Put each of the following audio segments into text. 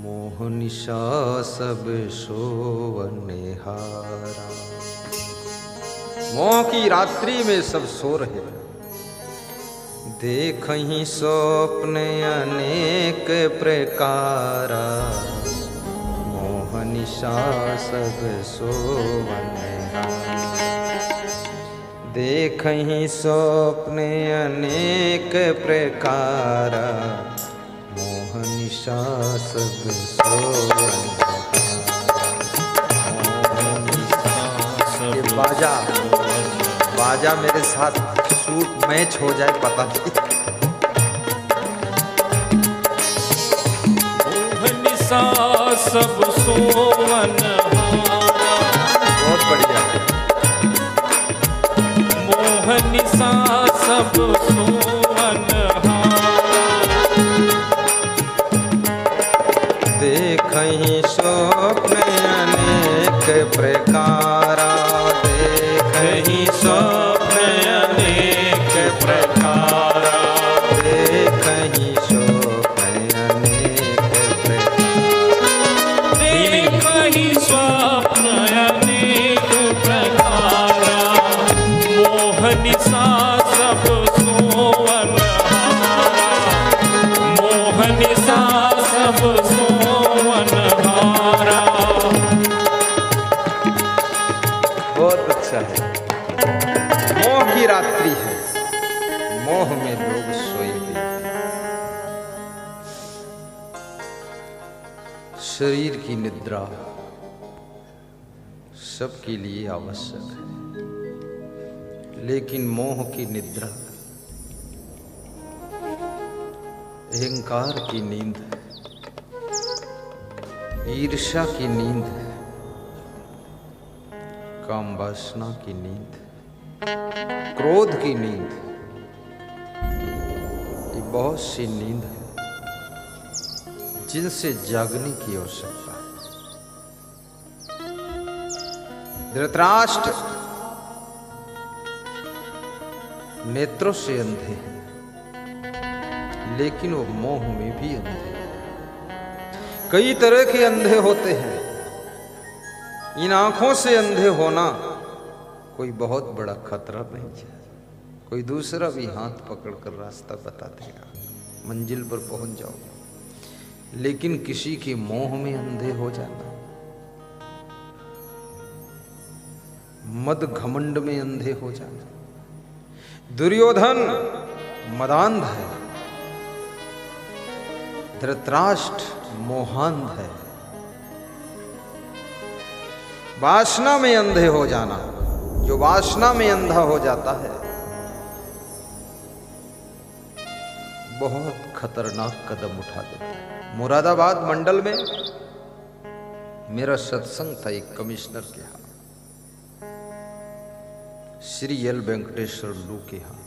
मोहनिशा सब सोवनहारा। मोह की रात्रि में सब सो रहे, देखहि स्वप्न अनेक प्रकारा। मोहनिशा सब सोवनहारा, देखहि स्वप्न अनेक प्रकारा। मोहनिशा सब सोवनहारा। बाजा बाजा मेरे साथ सूट मैच हो जाए पता नहीं। मोहनिशा सब सोवनहारा, बहुत बढ़िया। मोहनिशा सब सोवनहारा, देखहि स्वप्न अनेक प्रकारा। देखहि स्वप्न अनेक प्रकारा, देखहि स्वप्न अनेक प्रकारा। देखहि स्वप्न अनेक प्रकारा। मोहनिशा सब सोवनहारा, मोहनिशा सब सोवनहारा। बहुत अच्छा है। मोह की रात्रि है, मोह में लोग सोए हुए हैं। शरीर की निद्रा सबके लिए आवश्यक है, लेकिन मोह की निद्रा अहंकार की नींद है, ईर्ष्या की नींद है, काम वासना की नींद, क्रोध की नींद। ये बहुत सी नींद है जिनसे जागने की आवश्यकता है। धृतराष्ट्र नेत्रों से अंधे हैं, लेकिन वो मोह में भी अंधे हैं। कई तरह के अंधे होते हैं। इन आंखों से अंधे होना कोई बहुत बड़ा खतरा नहीं है। कोई दूसरा भी हाथ पकड़कर रास्ता बता देगा, मंजिल पर पहुंच जाओगे। लेकिन किसी के मोह में अंधे हो जाना, मद घमंड में अंधे हो जाना। दुर्योधन मदांध है, धृतराष्ट्र मोहांध है। वासना में अंधे हो जाना, जो वासना में अंधा हो जाता है बहुत खतरनाक कदम उठा देता है। मुरादाबाद मंडल में मेरा सत्संग था एक कमिश्नर के यहाँ, श्री एल वेंकटेश्वर लू के यहाँ।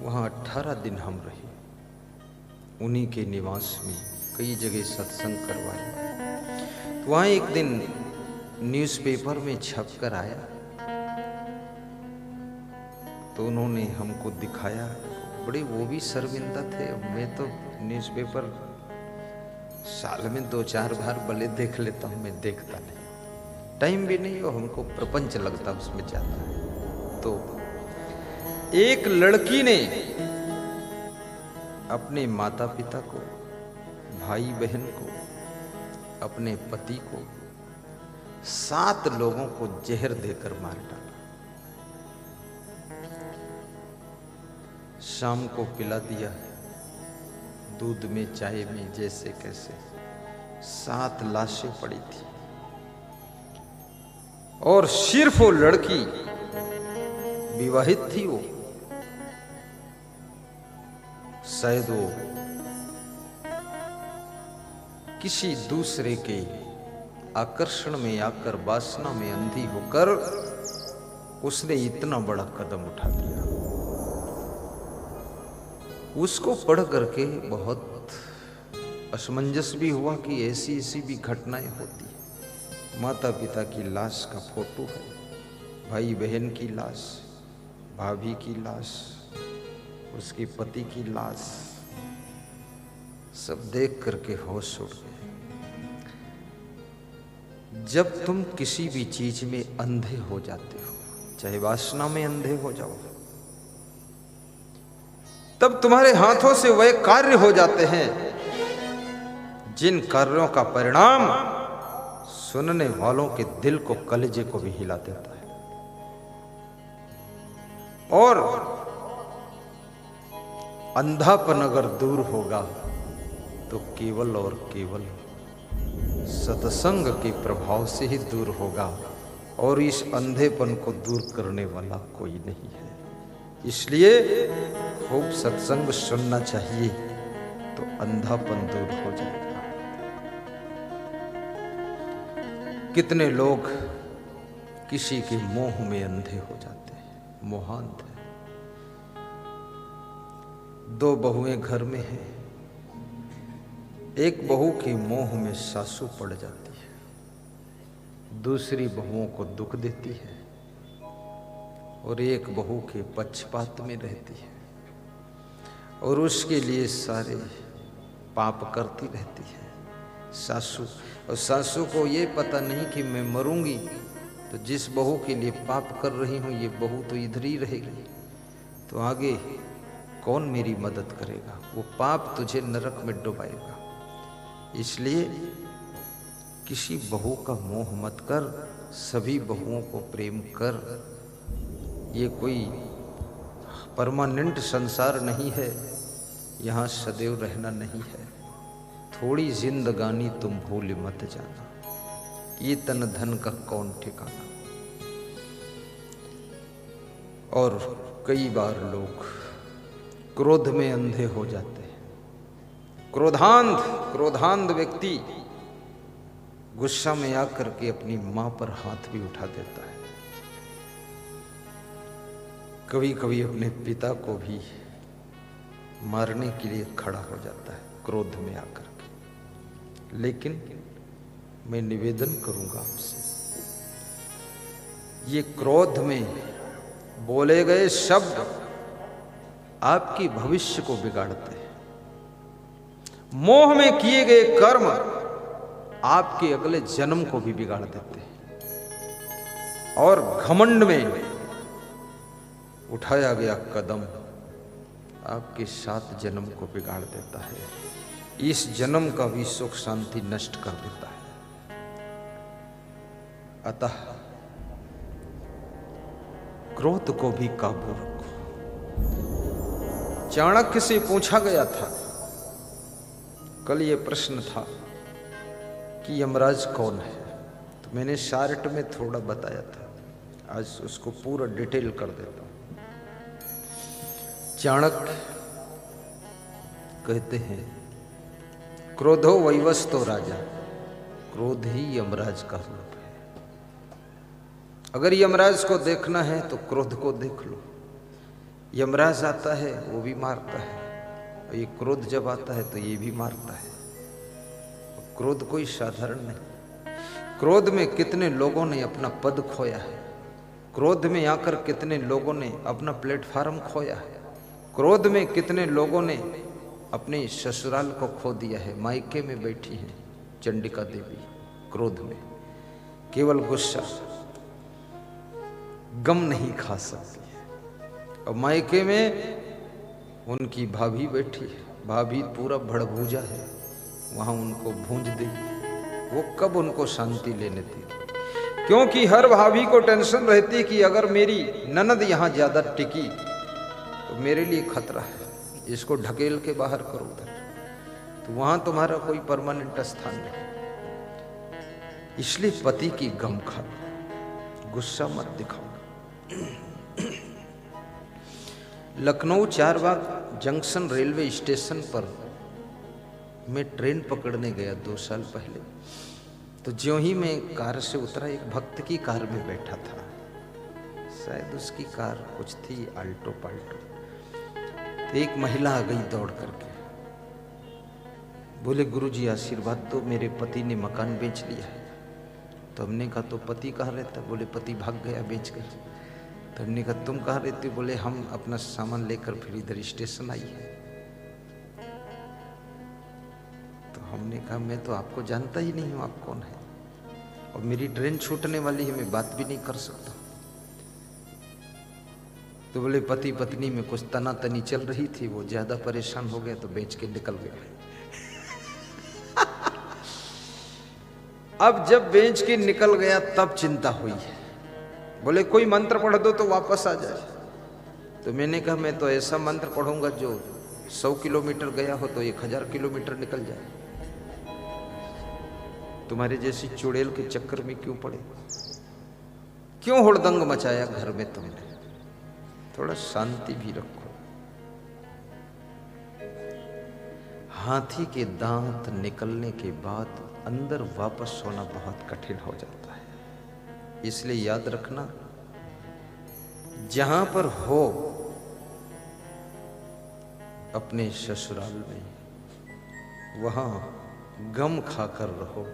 वहाँ 18 दिन हम रहे। उन्हीं के निवास में कई जगह सत्संग करवाए। तो वहाँ एक दिन न्यूज़पेपर में छप कर आया, तो उन्होंने हमको दिखाया। बड़े वो भी शर्मिंदा थे। मैं तो न्यूज़पेपर साल में 2-4 बार भले देख लेता हूँ, मैं देखता नहीं, टाइम भी नहीं हो, हमको प्रपंच लगता उसमें जाता है। तो एक लड़की ने अपने माता पिता को, भाई बहन को, अपने पति को, 7 लोगों को जहर देकर मार डाला। शाम को पिला दिया, दूध में चाय में जैसे कैसे। 7 लाशें पड़ी थी और सिर्फ वो लड़की विवाहित थी। वो शायद वो किसी दूसरे के आकर्षण में आकर, वासना में अंधी होकर उसने इतना बड़ा कदम उठा दिया। उसको पढ़ करके बहुत असमंजस भी हुआ कि ऐसी ऐसी भी घटनाएं होती है। माता पिता की लाश का फोटो है, भाई बहन की लाश, भाभी की लाश, उसके पति की लाश, सब देख करके होश उड़ गए। जब तुम किसी भी चीज में अंधे हो जाते हो, चाहे वासना में अंधे हो जाओ, तब तुम्हारे हाथों से वह कार्य हो जाते हैं जिन कार्यों का परिणाम सुनने वालों के दिल को, कलेजे को भी हिला देता है। और अंधापन अगर दूर होगा तो केवल और केवल सत्संग के प्रभाव से ही दूर होगा, और इस अंधेपन को दूर करने वाला कोई नहीं है। इसलिए खूब सत्संग सुनना चाहिए तो अंधापन दूर हो जाएगा। कितने लोग किसी के मोह में अंधे हो जाते हैं, मोहांध है। दो बहुएं घर में हैं, एक बहू के मोह में सासू पड़ जाती है, दूसरी बहुओं को दुख देती है, और एक बहू के पक्षपात में रहती है और उसके लिए सारे पाप करती रहती है सासू। और सासू को ये पता नहीं कि मैं मरूंगी तो जिस बहू के लिए पाप कर रही हूं ये बहू तो इधर ही रहेगी, तो आगे कौन मेरी मदद करेगा, वो पाप तुझे नरक में डुबाएगा। इसलिए किसी बहू का मोह मत कर, सभी बहुओं को प्रेम कर। ये कोई परमानेंट संसार नहीं है, यहाँ सदैव रहना नहीं है। थोड़ी जिंदगानी तुम भूल मत जाना, ये तन धन का कौन ठिकाना। और कई बार लोग क्रोध में अंधे हो जाते हैं। क्रोधांध व्यक्ति गुस्सा में आकर के अपनी मां पर हाथ भी उठा देता है, कभी कभी अपने पिता को भी मारने के लिए खड़ा हो जाता है क्रोध में आकर के। लेकिन मैं निवेदन करूंगा आपसे, ये क्रोध में बोले गए शब्द आपकी भविष्य को बिगाड़ते हैं। मोह में किए गए कर्म आपके अगले जन्म को भी बिगाड़ देते हैं, और घमंड में उठाया गया कदम आपके 7 जन्म को बिगाड़ देता है, इस जन्म का भी सुख शांति नष्ट कर देता है। अतः क्रोध को भी काबू रखो। चाणक्य से पूछा गया था, कल ये प्रश्न था कि यमराज कौन है, तो मैंने शार्ट में थोड़ा बताया था, आज उसको पूरा डिटेल कर देता हूं। चाणक्य कहते हैं, क्रोधो वैवस्तो राजा, क्रोध ही यमराज का रूप है। अगर यमराज को देखना है तो क्रोध को देख लो। यमराज आता है वो भी मारता है, और ये क्रोध जब आता है तो ये भी मारता है। क्रोध कोई साधारण नहीं। क्रोध में कितने लोगों ने अपना पद खोया है, क्रोध में आकर कितने लोगों ने अपना प्लेटफार्म खोया है, क्रोध में कितने लोगों ने अपने ससुराल को खो दिया है। मायके में बैठी हैं चंडिका देवी क्रोध में, केवल गुस्सा, गम नहीं खा सकती है। और मायके में उनकी भाभी बैठी है, भाभी पूरा भड़भूजा है, वहां उनको भूंज देगी, वो कब उनको शांति लेने देगी। क्योंकि हर भाभी को टेंशन रहती कि अगर मेरी ननद यहां ज्यादा टिकी तो मेरे लिए खतरा है, इसको ढकेल के बाहर करो उधर, तो वहां तुम्हारा कोई परमानेंट स्थान नहीं। इसलिए पति की गम खा, गुस्सा मत दिखाओ। Lucknow Charbagh junction railway station पर मैं ट्रेन पकड़ने गया 2 साल पहले। तो ज्यों ही मैं कार से उतरा, एक भक्त की कार में बैठा था, शायद उसकी कार कुछ थी आल्टो पाल्टो। तो एक महिला आ गई दौड़ करके, बोले गुरुजी आशीर्वाद दो, मेरे पति ने मकान बेच लिया है। तो हमने कहा तो पति कहाँ रहता? बोले पति भाग गया बेच कर। तो हमने कहा तुम कहाँ रहते हो? बोले हम अपना सामान लेकर फिर इधर स्टेशन आई है। हमने कहा मैं तो आपको जानता ही नहीं हूं, आप कौन है, और मेरी ट्रेन छूटने वाली है, मैं बात भी नहीं कर सकता। तो बोले पति पत्नी में कुछ तना तनी चल रही थी, वो ज्यादा परेशान हो गया तो बेच के निकल गया। अब जब बेच के निकल गया तब चिंता हुई है। बोले कोई मंत्र पढ़ दो तो वापस आ जाए। तो मैंने कहा मैं तो ऐसा मंत्र पढ़ूंगा जो 100 किलोमीटर गया हो तो 1000 किलोमीटर निकल जाए। तुम्हारे जैसी चुड़ैल के चक्कर में क्यों पड़े, क्यों हुड़दंग मचाया घर में तुमने, थोड़ा शांति भी रखो। हाथी के दांत निकलने के बाद अंदर वापस सोना बहुत कठिन हो जाता है। इसलिए याद रखना, जहां पर हो अपने ससुराल में, वहां गम खाकर रहो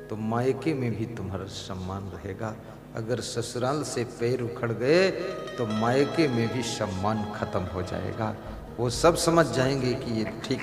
तो मायके में भी तुम्हारा सम्मान रहेगा। अगर ससुराल से पैर उखड़ गए तो मायके में भी सम्मान खत्म हो जाएगा। वो सब समझ जाएंगे कि ये ठीक